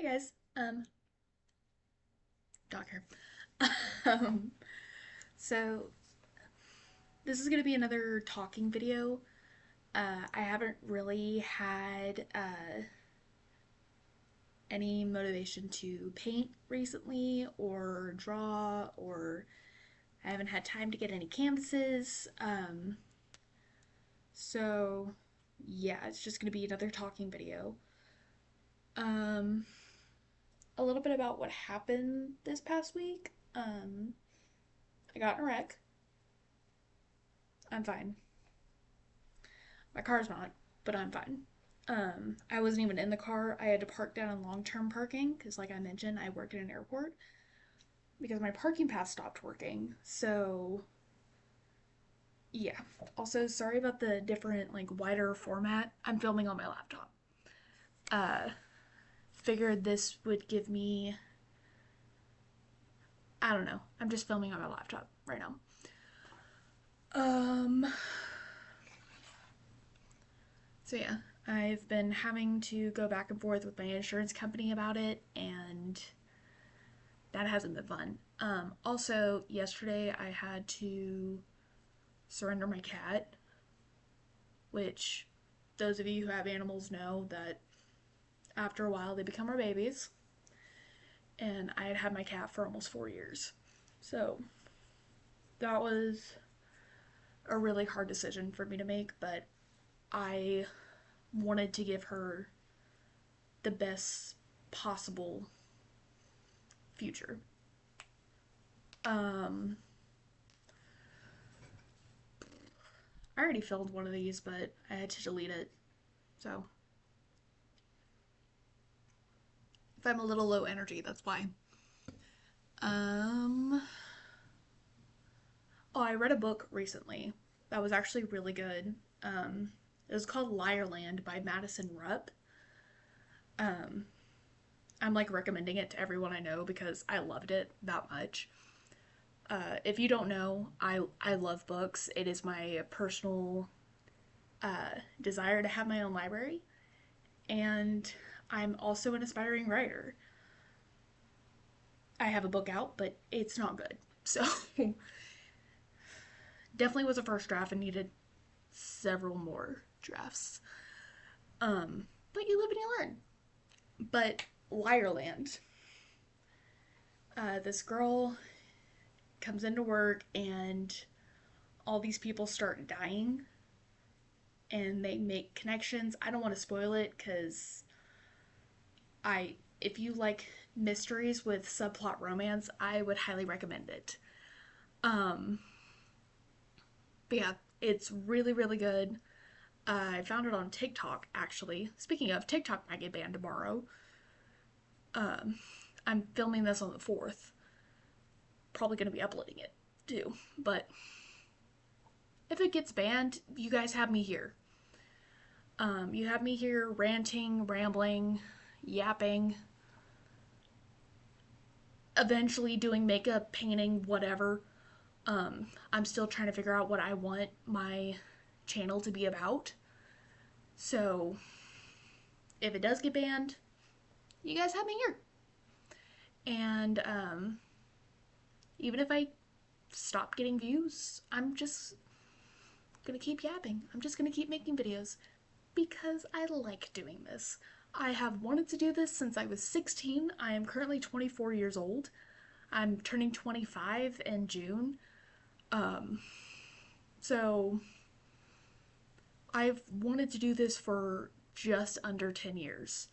Hey guys, Doc here. Um, so this is gonna be another talking video. I haven't really had any motivation to paint recently or draw, or I haven't had time to get any canvases. So yeah, it's just gonna be another talking video. Um, a little bit about what happened this past week. I got in a wreck. I'm fine. My car's not, but I'm fine. I wasn't even in the car. I had to park down in long-term parking because, like I mentioned, I work at an airport because my parking pass stopped working. So yeah. Also, sorry about the different, like, wider format. I'm filming on my laptop. Uh, Figured this would give me. I don't know. I'm just filming on my laptop right now. Um. So yeah, I've been having to go back and forth with my insurance company about it, and that hasn't been fun. Also, yesterday I had to surrender my cat, which those of you who have animals know that after a while they become our babies. And I had had my cat for almost 4 years. So that was a really hard decision for me to make, but I wanted to give her the best possible future. Um, I already filmed one of these, but I had to delete it. So if I'm a little low energy, that's why. Um, oh, I read a book recently that was actually really good. It was called Liarland by Madison Rupp. Um, I'm like recommending it to everyone I know because I loved it that much. If you don't know, I love books. It is my personal desire to have my own library, and I'm also an aspiring writer. I have a book out, but it's not good. So definitely was a first draft and needed several more drafts. But you live and you learn. But Liarland, this girl comes into work and all these people start dying and they make connections. I don't want to spoil it because if you like mysteries with subplot romance, I would highly recommend it. Um, but yeah, it's really, really good. I found it on TikTok actually. Speaking of, TikTok might get banned tomorrow. Um, I'm filming this on the 4th. Probably going to be uploading it too. But if it gets banned, you guys have me here. You have me here ranting, rambling, yapping, eventually doing makeup, painting, whatever. I'm still trying to figure out what I want my channel to be about. So if it does get banned, you guys have me here. And even if I stop getting views, I'm just gonna keep yapping. I'm just gonna keep making videos because I like doing this. I have wanted to do this since I was 16. I am currently 24 years old. I'm turning 25 in June. Um, so I've wanted to do this for just under 10 years.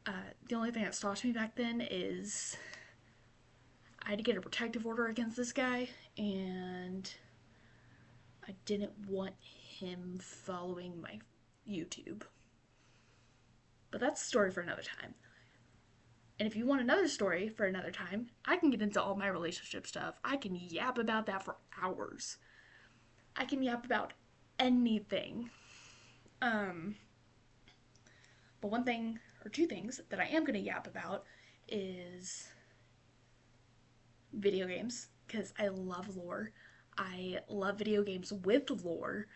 The only thing that stopped me back then is I had to get a protective order against this guy, and I didn't want him following my YouTube. But that's a story for another time. And if you want another story for another time, I can get into all my relationship stuff. I can yap about that for hours. I can yap about anything. Um, but one thing or two things that I am going to yap about is video games because I love lore. I love video games with lore.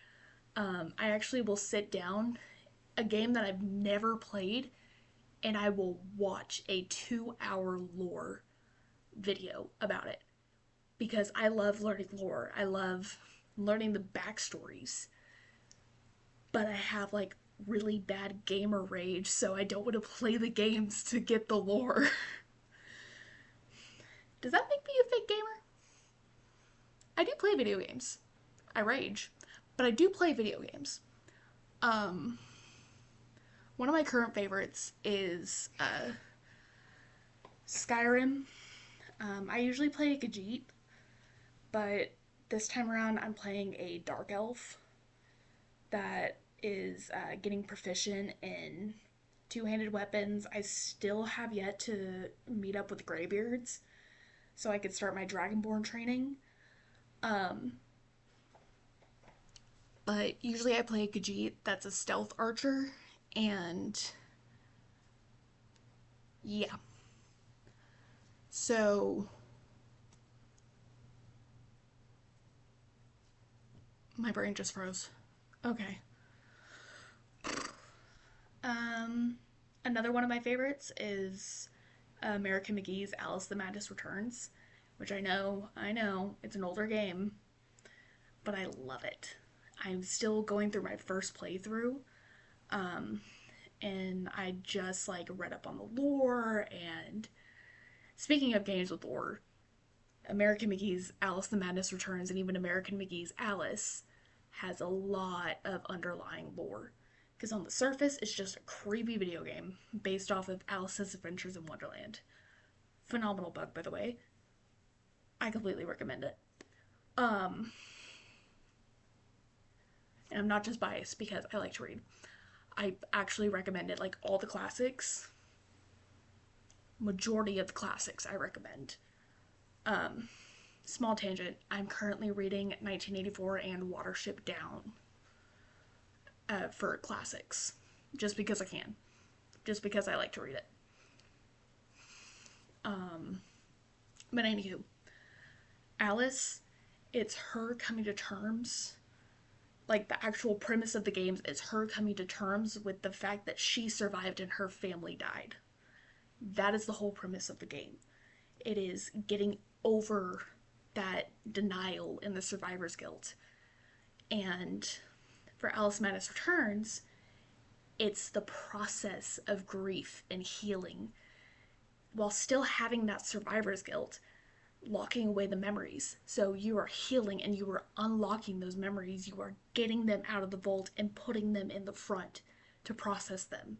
I actually will sit down a game that I've never played and I will watch a 2-hour lore video about it because I love learning lore. I love learning the backstories. But I have like really bad gamer rage, so I don't want to play the games to get the lore. Does that make me a fake gamer? I do play video games. I rage, but I do play video games. Um, One of my current favorites is Skyrim. I usually play a Khajiit, but this time around I'm playing a Dark Elf that is getting proficient in two-handed weapons. I still have yet to meet up with Greybeards, so I could start my Dragonborn training. Um, but usually I play a Khajiit that's a stealth archer, and yeah. So my brain just froze. Okay. Um, Another one of my favorites is American McGee's Alice the Madness Returns, which I know, it's an older game, but I love it. I'm still going through my first playthrough, um, and I just like read up on the lore. And speaking of games with lore, American McGee's Alice the Madness Returns and even American McGee's Alice has a lot of underlying lore. Because on the surface, it's just a creepy video game based off of Alice's Adventures in Wonderland. Phenomenal book, by the way. I completely recommend it. Um, and I'm not just biased because I like to read. I actually recommend it. Like all the classics, majority of the classics, I recommend. Um, Small tangent. I'm currently reading 1984 and Watership Down for classics, just because I can, just because I like to read it. Um, but anywho, Alice, it's her coming to terms. Like the actual premise of the games is her coming to terms with the fact that she survived and her family died. That is the whole premise of the game. It is getting over that denial and the survivor's guilt. And for Alice Madness Returns, it's the process of grief and healing while still having that survivor's guilt, locking away the memories. So you are healing and you are unlocking those memories. You are getting them out of the vault and putting them in the front to process them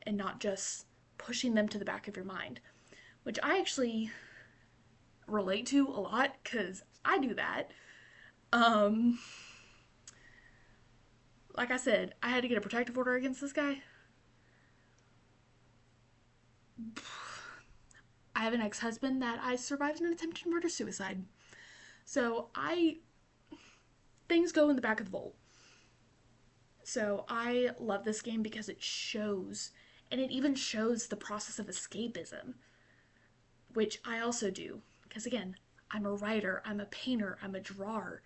and not just pushing them to the back of your mind, which I actually relate to a lot because I do that. Um, like I said, I had to get a protective order against this guy. I have an ex-husband that I survived an attempted murder suicide. So things go in the back of the vault. So I love this game because it shows, and it even shows the process of escapism, which I also do. Because again, I'm a writer, I'm a painter, I'm a drawer.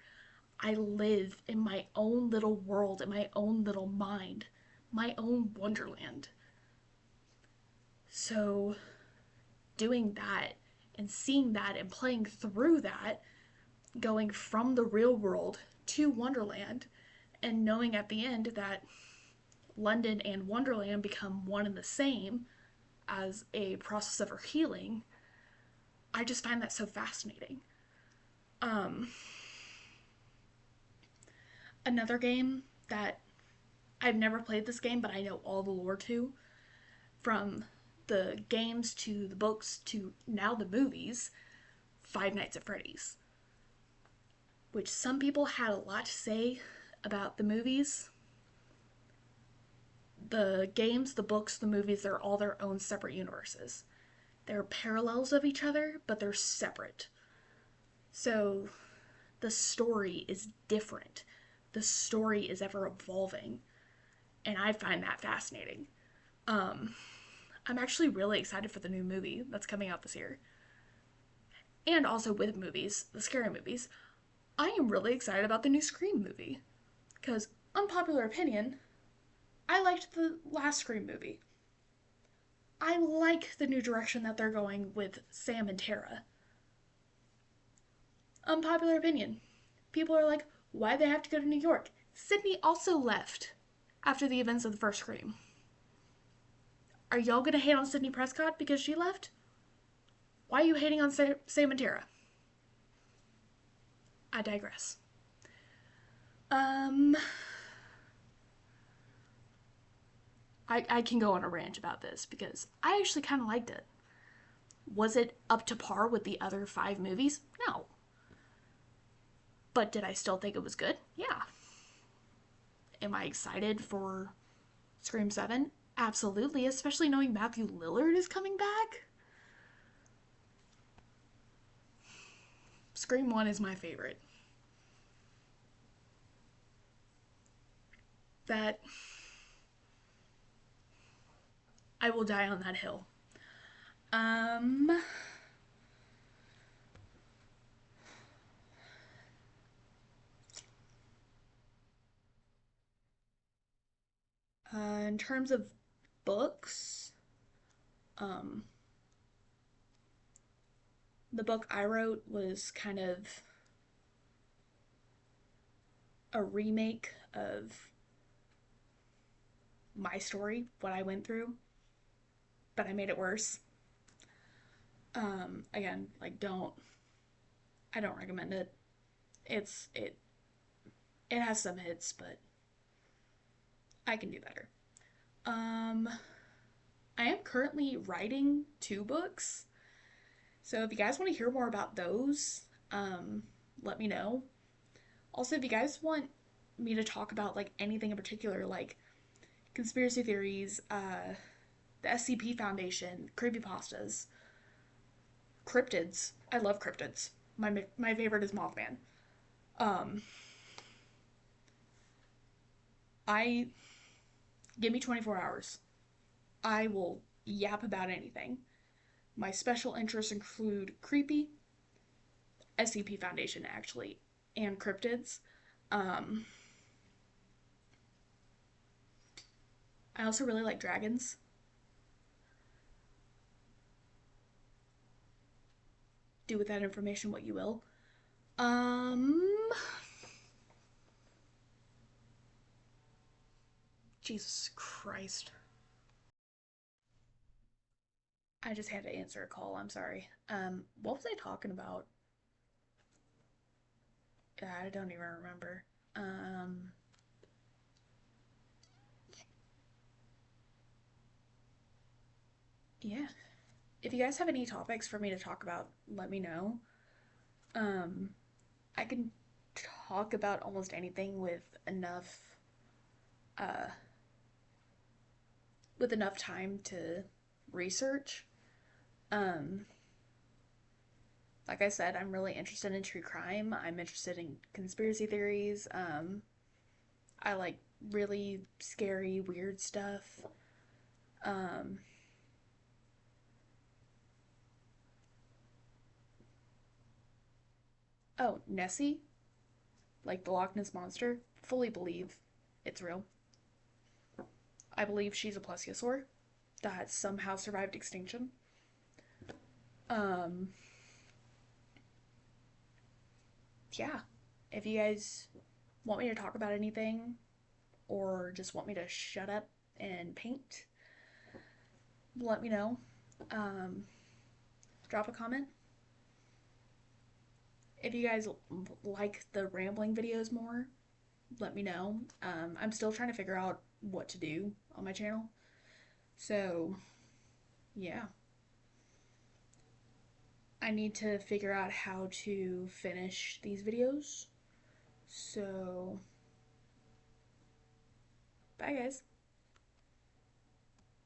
I live in my own little world, in my own little mind, my own wonderland. So doing that and seeing that and playing through that, going from the real world to Wonderland, and knowing at the end that London and Wonderland become one and the same as a process of her healing, I just find that so fascinating. Um, Another game that I've never played this game, but I know all the lore to, from the games to the books to now the movies, Five Nights at Freddy's, which some people had a lot to say about the movies. The games, the books, the movies, they're all their own separate universes. They're parallels of each other, but they're separate. So the story is different. The story is ever evolving, and I find that fascinating. Um, I'm actually really excited for the new movie that's coming out this year. And also with movies, the scary movies, I am really excited about the new Scream movie. Because, unpopular opinion, I liked the last Scream movie. I like the new direction that they're going with Sam and Tara. Unpopular opinion. People are like, why do they have to go to New York? Sydney also left after the events of the first Scream. Are y'all gonna hate on Sydney Prescott because she left? Why are you hating on Sam and Tara? I digress. Um, I can go on a rant about this because I actually kind of liked it. Was it up to par with the other 5 movies? No. But did I still think it was good? Yeah. Am I excited for Scream 7? Absolutely, especially knowing Matthew Lillard is coming back. Scream 1 is my favorite. That I will die on that hill. Um in terms of books, um the book I wrote was kind of a remake of my story, what I went through, but I made it worse. Again, like I don't recommend it. It has some hits, but I can do better. Um I am currently writing 2 books. So if you guys want to hear more about those, let me know. Also, if you guys want me to talk about like anything in particular, like conspiracy theories, the SCP Foundation, creepypastas, cryptids. I love cryptids. My favorite is Mothman. Um, I Give me 24 hours. I will yap about anything. My special interests include creepy, SCP Foundation actually, and cryptids. Um, I also really like dragons. Do with that information what you will. Um, Jesus Christ. I just had to answer a call. I'm sorry. What was I talking about? I don't even remember. Um, yeah. If you guys have any topics for me to talk about, let me know. Um, I can talk about almost anything uh, with enough time to research. Um, like I said, I'm really interested in true crime. I'm interested in conspiracy theories. I like really scary, weird stuff. Um, oh, Nessie, like the Loch Ness monster, fully believe it's real. I believe she's a plesiosaur that somehow survived extinction. Um, yeah. If you guys want me to talk about anything or just want me to shut up and paint, let me know. Um, Drop a comment. If you guys like the rambling videos more, let me know. I'm still trying to figure out what to do on my channel. So, yeah. I need to figure out how to finish these videos. So, bye guys.